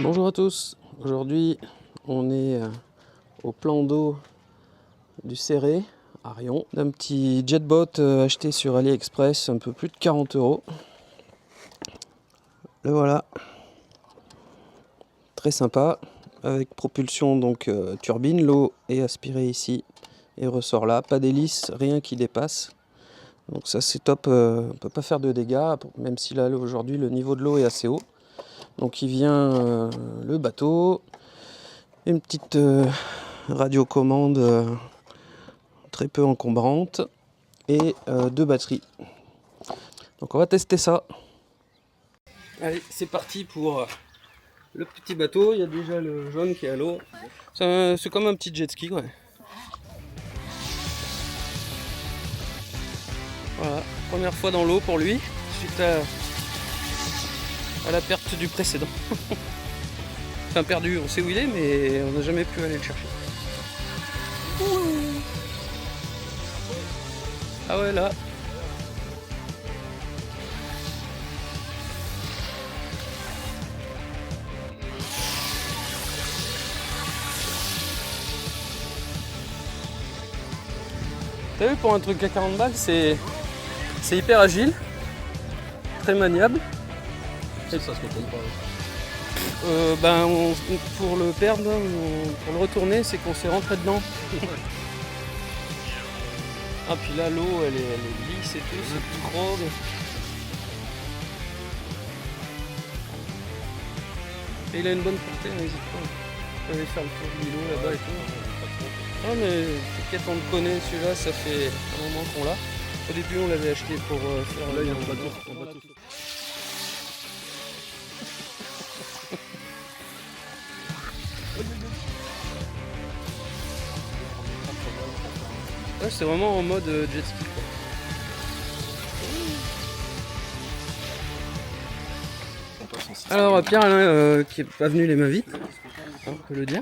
Bonjour à tous, aujourd'hui on est au plan d'eau du Céré à Rion, d'un petit jetboat acheté sur AliExpress, un peu plus de 40 €. Le voilà, très sympa, avec propulsion donc turbine, l'eau est aspirée ici et ressort là, pas d'hélice, rien qui dépasse. Donc ça c'est top, on peut pas faire de dégâts, même si là aujourd'hui le niveau de l'eau est assez haut. Donc il vient le bateau, une petite radiocommande très peu encombrante et 2 batteries. Donc on va tester ça. Allez, c'est parti pour le petit bateau. Il y a déjà le jaune qui est à l'eau. C'est comme un petit jet ski, ouais. Voilà, première fois dans l'eau pour lui, suite à la perte du précédent. Enfin perdu, on sait où il est, mais on n'a jamais pu aller le chercher. Ah ouais, là. T'as vu, pour un truc à 40 balles, c'est hyper agile, très maniable. Ça se retourne pas. Pour le perdre, pour le retourner, c'est qu'on s'est rentré dedans. Ah, puis là, l'eau, elle est lisse et tout, c'est tout gros. Et il a une bonne portée, n'hésite pas. On va aller faire le tour du îlot là-bas et tout. Ah, mais t'inquiète, on le connaît, celui-là, ça fait un moment qu'on l'a. Au début, on l'avait acheté pour faire Là, il y a un bateau. Ouais, c'est vraiment en mode jet ski, quoi. Alors Pierre Alain qui est pas venu les mains vides, on peut le dire.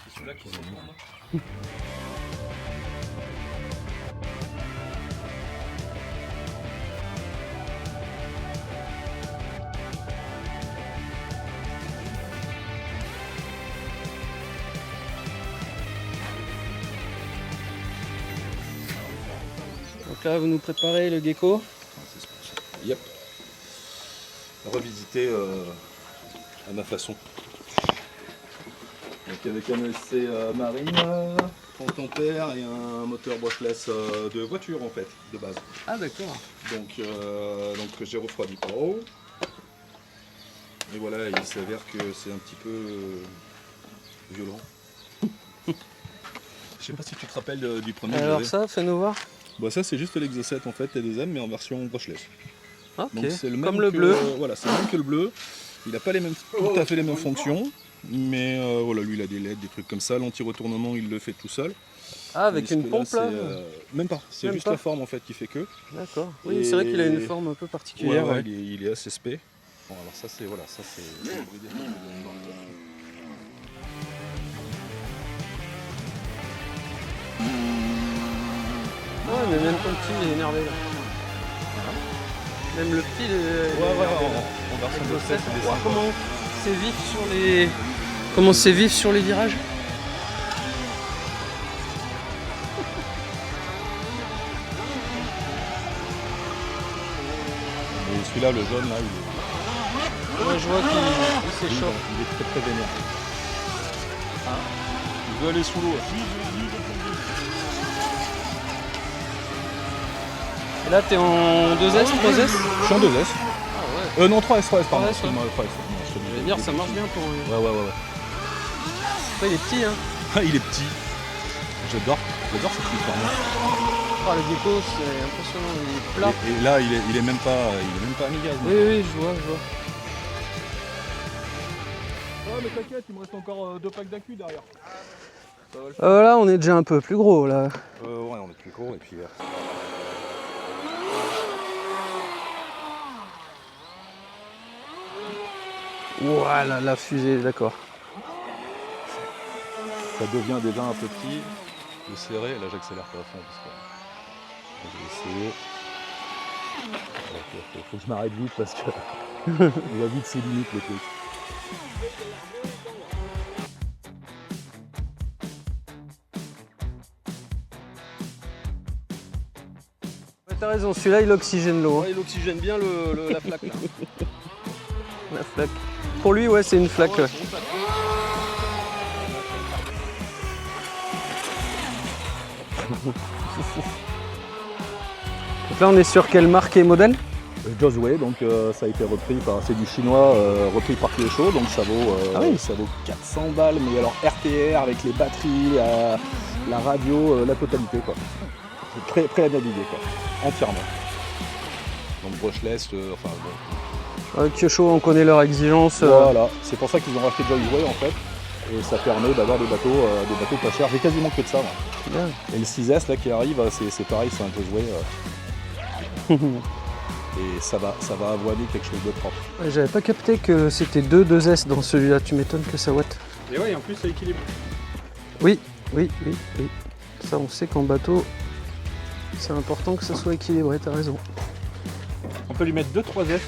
C'est celui-là qu'ils ont mis. Donc là vous nous préparez le gecko. Yep. Revisiter à ma façon. Donc avec un ESC marine, pompe tempère et un moteur brushless de voiture en fait, de base. Ah d'accord. Donc j'ai refroidi par haut. Et voilà, il s'avère que c'est un petit peu violent. Je sais pas si tu te rappelles du premier. Alors ça, fais-nous voir. Bah ça c'est juste l'Exocet en fait, T2M mais en version brushless. Ok, Donc c'est le même comme le que, bleu. Voilà, c'est le même que le bleu. Il n'a pas tout à fait les mêmes fonctions, mais voilà, lui il a des LED, des trucs comme ça. L'anti-retournement il le fait tout seul. Ah, avec Tandis une que pompe là, même pas, c'est Même juste pas. la forme en fait qui fait que. D'accord. Oui, Et- c'est vrai qu'il a une forme un peu Ouais, particulière. ouais, Ouais. il est assez spé. Bon alors ça c'est voilà, ça c'est. Ouais, mais même ton petit il est énervé là. Même le petit il est Ouais, énervé, là. en version de Exocet, c'est des voir comment c'est vif sur les virages. Et celui-là, le jaune là, Ouais, je vois qu'il s'échauffe. il est très très vénère. Il veut aller sous l'eau. Et là t'es en 2S, 3S. Je suis en 2S. Ah ouais. Non, 3S, pardon. 3S, ouais. Excuse-moi, 3S. Je veux dire, ça marche bien pour eux. Ouais. Après, il est petit, hein. Ah, il est petit. J'adore cette histoire. Ah, le gecko, c'est impressionnant, il est plat. Et là, il est même pas amical. Oui, je vois. Ah, mais t'inquiète, il me reste encore 2 packs d'accu derrière. Là, on est déjà un peu plus gros, là. Ouais, on est plus gros et puis. Voilà, la fusée, d'accord. Ça devient déjà un peu petit, le serré. Là, j'accélère pas à fond parce que je vais essayer. Faut que je m'arrête vite parce que il va vite ses limites le truc. Ouais, t'as raison, celui-là il oxygène l'eau. Ouais, il oxygène bien la flaque là. La flaque. Pour lui, ouais, c'est une flaque. Ouais. Donc là, on est sur quelle marque et modèle? Josway, donc ça a été repris par, c'est du chinois repris par Kyosho, donc ça vaut 400 balles, mais alors RTR avec les batteries, la radio, la totalité quoi. C'est prêt à naviguer quoi, entièrement. Donc brushless, enfin bon. Kyosho, on connaît leurs exigences. Voilà, c'est pour ça qu'ils ont racheté Josway en fait, et ça permet d'avoir des bateaux pas chers. J'ai quasiment que de ça moi. Bien. Et le 6S là qui arrive, c'est pareil, c'est un Josway. Et ça va avoiner quelque chose de propre. Ouais, j'avais pas capté que c'était 2S dans celui-là, tu m'étonnes que ça watt. Et ouais, en plus ça équilibre. Oui. Ça, on sait qu'en bateau, c'est important que ça soit équilibré, t'as raison. On peut lui mettre 2-3 S.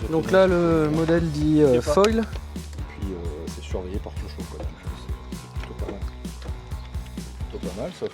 Donc là, le modèle dit foil. Et puis c'est surveillé par Kyosho quoi. Donc c'est plutôt pas mal. Plutôt pas mal ça.